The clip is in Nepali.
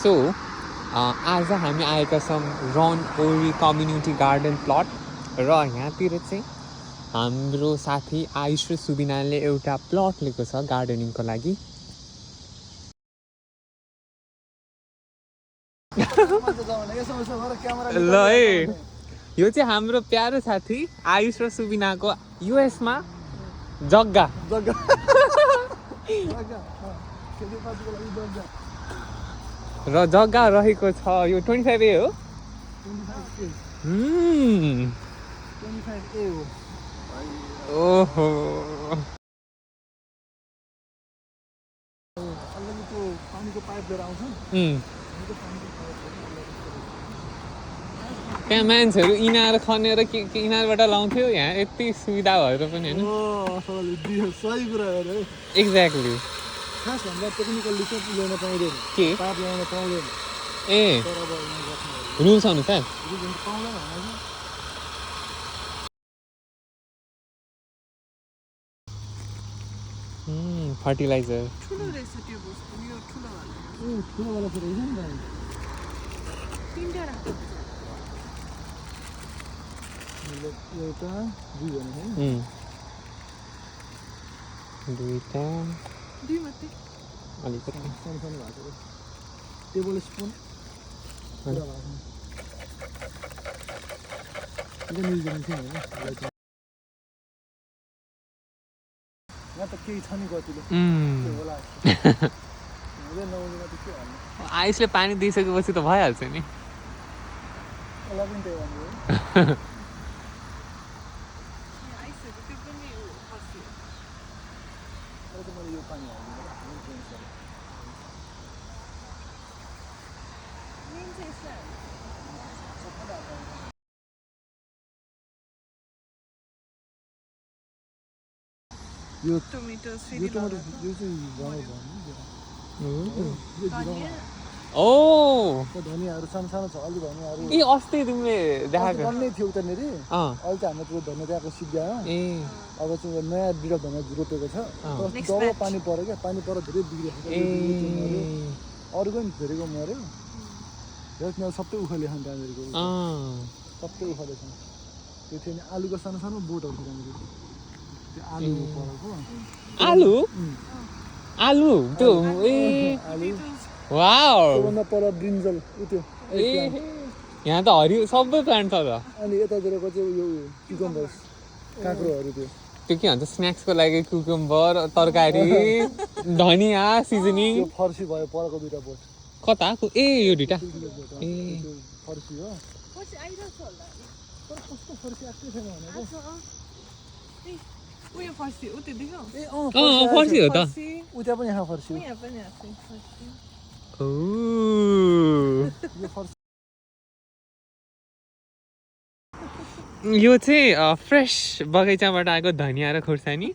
सो आज हामी आएका छौँ रन ओरी कम्युनिटी गार्डन प्लट र यहाँतिर चाहिँ हाम्रो साथी आयुष र सुबिनाले एउटा प्लट लिएको छ गार्डनिङको लागि। ल है, यो चाहिँ हाम्रो प्यारो साथी आयुष र सुबिनाको युएसमा जग्गा र जग्गा रहेको छ यो 25A हो। 25A हो। ओहो, अलरेडी त्यो पानीको पाइप लिएर आउँछ। त्यहाँ मान्छेहरू इनार खनेर इनारबाट लाउँथ्यो, यहाँ यति सुविधा भएर पनि होइन। सही कुरा हो है। एक्ज्याक्टली। खास भन्दा टेक्निकल्ली चाहिँ ल्याउन पाउँदैन, के पाइप ल्याउन पाउँदैन। ए रुल्स अनुसार पाउँदैन होइन। फर्टिलाइजर ठुलो रहेछ त्यो बस्तु, यो ठुलो वाला। ठुलो वाला चाहिँ रहेछ नि त। तीनटा राख्नु एउटा दुई भने है। दुईटा दुई मात्रै अलिकति सानो सानो भएको टेबल स्पुन पुरा भएको यो मिल्दैन थियो हैन। यहाँ त केही छ नि कतिले के होला हुँदै नहुँदैन त के भन्नु। आइसले पानी दिइसकेपछि त भइहाल्छ नि। होला पनि त्यही भन्नु आइसक्यो, त्यो पनि फस्यो। हो। मैले यो पानी हाल्दिनँ मेन चाहिँ यसलाई यो टोमेटोस यो फेरि टमाटर यो चाहिँ बनाउ धनियाँ ओ धनियाँहरू सानो सानो छ अलि धनियाँहरू। ए अस्ति तिमीले देखाएको अन्नै थियो उतानिर अहिले चाहिँ हाम्रो त्यो धनियाँ त्यहाँको सिद्ध्यायो। ए अब चाहिँ नयाँ बिरुवा धनियाँ रोपेको छ। जब पानी पऱ्यो क्या, पानी परेर धेरै बिग्रियो। अरूको पनि धेरैको मऱ्यो। तिनीहरू सबै उखाले खान्छ त्यहाँनिरको, सबै उखाले खान्छ। त्यो थियो नि आलुको सानो सानो बोटहरू थियो त्यहाँनिर। त्यो आलु परेको आलु आलु त्यो ए आलु वाउ। त्योभन्दा पर ब्रिन्जल उ त्यो ए यहाँ त हरियो सबै प्लान्ट छ त। अनि यतातिरको चाहिँ यो क्युकम्बर्स काँक्रोहरू त्यो त्यो के भन्छ स्न्याक्सको लागि क्युकम्बर तरकारी धनियाँ सिजनिङ। त्यो फर्सी भयो परको दुईटा बोट। कता ए यो दुइटा ए फर्सी हो। पछि आइरहेको छ होला। तर कस्तो फर्सी आएकै छैन भनेको। उयो फर्सी उ त्यो देख्यौ? फर्सी हो त। उता पनि यहाँ फर्सी हो। यहाँ पनि आएको फर्सी। यो फर्सी यो चाहिँ फ्रेस बगैँचाबाट आएको धनियाँ र खुर्सानी।